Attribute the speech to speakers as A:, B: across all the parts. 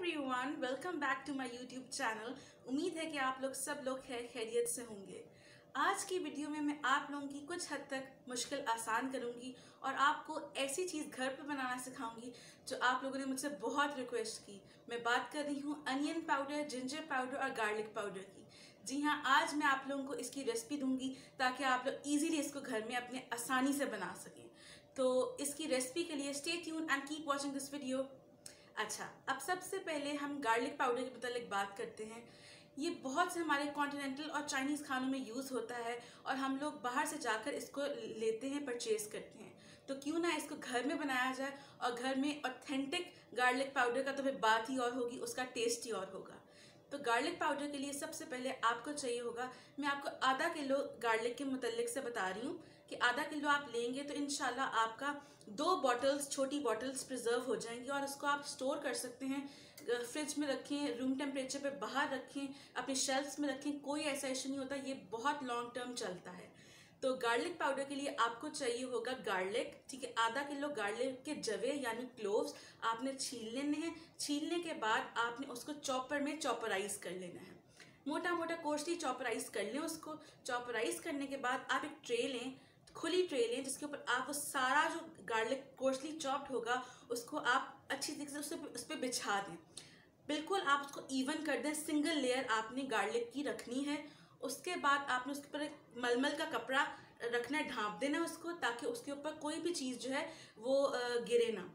A: Everyone, welcome back to my YouTube channel. उम्मीद है कि आप लोग सब लोग खैरियत से होंगे। आज की वीडियो में मैं आप लोगों की कुछ हद तक मुश्किल आसान करूंगी और आपको ऐसी चीज़ घर पर बनाना सिखाऊंगी जो आप लोगों ने मुझसे बहुत रिक्वेस्ट की। मैं बात कर रही हूँ अनियन पाउडर, जिंजर पाउडर और गार्लिक पाउडर की। जी हाँ, आज मैं आप लोगों को इसकी रेसिपी दूंगी ताकि आप लोग इजीली इसको घर में अपने आसानी से बना सकें। तो इसकी रेसिपी के लिए stay tuned and keep watching this video. अच्छा, अब सबसे पहले हम गार्लिक पाउडर के मतलब बात करते हैं। ये बहुत से हमारे कॉन्टिनेंटल और चाइनीज़ खानों में यूज़ होता है और हम लोग बाहर से जाकर इसको लेते हैं, परचेज करते हैं। तो क्यों ना इसको घर में बनाया जाए और घर में ऑथेंटिक गार्लिक पाउडर का तो फिर बात ही और होगी, उसका टेस्ट ही और होगा। तो गार्लिक पाउडर के लिए सबसे पहले आपको चाहिए होगा, मैं आपको आधा किलो गार्लिक के मुतल्लिक से बता रही हूँ कि आधा किलो आप लेंगे तो इंशाल्लाह आपका 2 बॉटल्स, छोटी बॉटल्स प्रिजर्व हो जाएंगी और इसको आप स्टोर कर सकते हैं। फ्रिज में रखें, रूम टेम्परेचर पे बाहर रखें, अपने शेल्फ्स में रखें, कोई ऐसा इशू नहीं होता। ये बहुत लॉन्ग टर्म चलता है। तो गार्लिक पाउडर के लिए आपको चाहिए होगा गार्लिक, ठीक है। आधा किलो गार्लिक के जवे यानी क्लोव्स आपने छील लेने हैं। छीलने के बाद आपने उसको चॉपर में चॉपराइज कर लेना है, मोटा मोटा कोर्सली चॉपराइज कर लें। उसको चॉपराइज करने के बाद आप एक ट्रे लें, खुली ट्रे लें, जिसके ऊपर आप वो सारा जो गार्लिक कोर्सली चॉप्ड होगा उसको आप अच्छी तरीके से उस पर बिछा दें। बिल्कुल आप उसको इवन कर दें। सिंगल लेयर आपने गार्लिक की रखनी है। उसके बाद आपने उसके ऊपर एक मलमल का कपड़ा रखना है, ढांप देना उसको, ताकि उसके ऊपर कोई भी चीज़ जो है वो गिरे ना।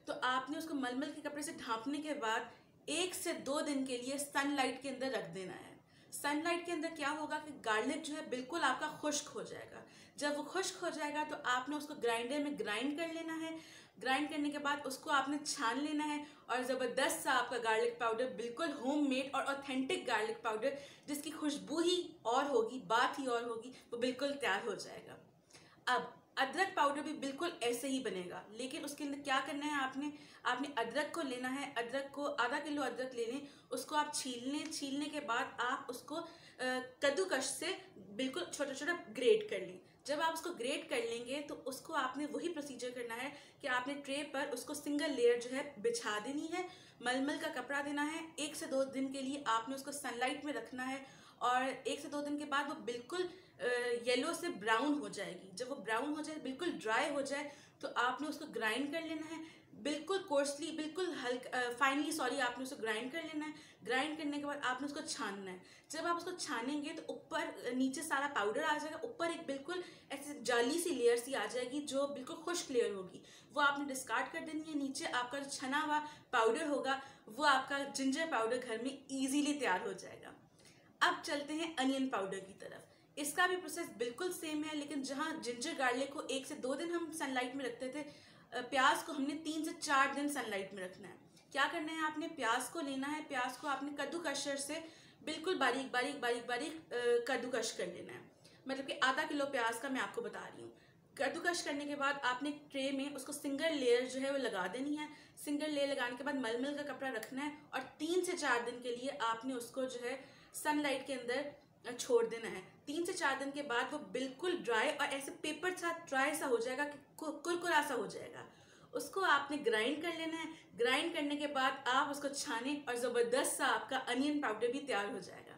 A: तो आपने उसको मलमल के कपड़े से ढांपने के बाद 1 से 2 दिन के लिए सनलाइट के अंदर रख देना है। सनलाइट के अंदर क्या होगा कि गार्लिक जो है बिल्कुल आपका खुश्क हो जाएगा। जब वो खुश्क हो जाएगा तो आपने उसको ग्राइंडर में ग्राइंड कर लेना है। ग्राइंड करने के बाद उसको आपने छान लेना है और ज़बरदस्त सा आपका गार्लिक पाउडर, बिल्कुल होममेड और ऑथेंटिक गार्लिक पाउडर, जिसकी खुशबू ही और होगी, बात ही और होगी, वो बिल्कुल तैयार हो जाएगा। अब अदरक पाउडर भी बिल्कुल ऐसे ही बनेगा, लेकिन उसके अंदर क्या करना है, आपने अदरक को लेना है। अदरक को आधा किलो अदरक ले लें, उसको आप छील लें। छीलने के बाद आप उसको कद्दूकश से बिल्कुल छोटा छोटा ग्रेट कर लें। जब आप उसको ग्रेट कर लेंगे तो उसको आपने वही प्रोसीजर करना है कि आपने ट्रे पर उसको सिंगल लेयर जो है बिछा देनी है, मलमल का कपड़ा देना है। 1 से 2 दिन के लिए आपने उसको सनलाइट में रखना है और 1 से 2 दिन के बाद वो बिल्कुल येलो से ब्राउन हो जाएगी। जब वो ब्राउन हो जाए, बिल्कुल ड्राई हो जाए, तो आपने उसको ग्राइंड कर लेना है, बिल्कुल कोर्सली, बिल्कुल हल्का फाइनली, सॉरी, आपने उसको ग्राइंड कर लेना है। ग्राइंड करने के बाद आपने उसको छानना है। जब आप उसको छानेंगे तो ऊपर नीचे सारा पाउडर आ जाएगा, ऊपर एक बिल्कुल ऐसे जाली सी लेयर सी आ जाएगी जो बिल्कुल खुश्क लेयर होगी, वो आपने डिस्कार्ड कर देनी है। नीचे आपका जो छना हुआ पाउडर होगा वो आपका जिंजर पाउडर घर में ईजीली तैयार हो जाएगा। अब चलते हैं अनियन पाउडर की तरफ। इसका भी प्रोसेस बिल्कुल सेम है, लेकिन जहाँ जिंजर गार्लिक को 1 से 2 दिन हम सनलाइट में रखते थे, प्याज को हमने 3 से 4 दिन सनलाइट में रखना है। क्या करना है, आपने प्याज को लेना है। प्याज को आपने कद्दूकशर से बिल्कुल बारीक बारीक बारीक बारीक कद्दूकश कर लेना है। मतलब कि आधा किलो प्याज का मैं आपको बता रही हूँ। कद्दूकश करने के बाद आपने ट्रे में उसको सिंगल लेयर जो है वो लगा देनी है। सिंगल लेयर लगाने के बाद मलमल का कपड़ा रखना है और 3 से 4 दिन के लिए आपने उसको जो है सनलाइट के अंदर छोड़ देना है। 3 से 4 दिन के बाद वो बिल्कुल ड्राई और ऐसे पेपर सा ड्राई सा हो जाएगा, कुरकुरा सा हो जाएगा। उसको आपने ग्राइंड कर लेना है। ग्राइंड करने के बाद आप उसको छाने और ज़बरदस्त सा आपका अनियन पाउडर भी तैयार हो जाएगा।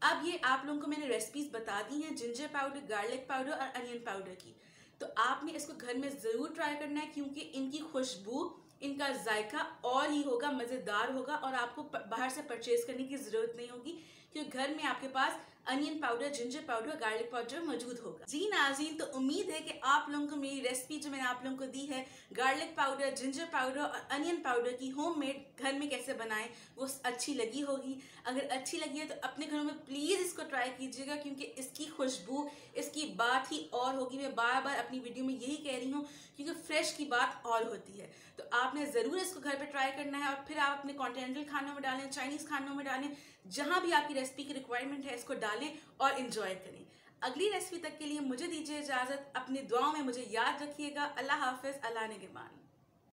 A: अब ये आप लोगों को मैंने रेसिपीज बता दी हैं, जिंजर पाउडर, गार्लिक पाउडर और अनियन पाउडर की। तो आपने इसको घर में ज़रूर ट्राई करना है, क्योंकि इनकी खुशबू, इनका जायका और ही होगा, मज़ेदार होगा और आपको बाहर से परचेज करने की ज़रूरत नहीं होगी, क्योंकि घर में आपके पास onion powder, ginger powder, garlic powder मौजूद होगा। जी नाज़रीन, तो उम्मीद है कि आप लोगों को मेरी रेसिपी जो मैंने आप लोगों को दी है गार्लिक पाउडर, जिंजर पाउडर और अनियन पाउडर की, होममेड घर में कैसे बनाएं, वो अच्छी लगी होगी। अगर अच्छी लगी है तो अपने घरों में प्लीज़ इसको ट्राई कीजिएगा, क्योंकि इसकी खुशबू, इसकी बात ही और होगी। मैं बार बार अपनी वीडियो में यही कह रही हूँ, क्योंकि फ्रेश की बात और होती है। तो आपने ज़रूर इसको घर पर ट्राई करना है और फिर आप अपने कॉन्टिनेंटल खानों में डालें, चाइनीज़ खानों में डालें, जहाँ भी आपकी रेसिपी की रिक्वायरमेंट है इसको डालें और एंजॉय करें। अगली रेसिपी तक के लिए मुझे दीजिए इजाज़त। अपनी दुआओं में मुझे याद रखिएगा। अल्लाह हाफिज़, अल्लाह निगहबान।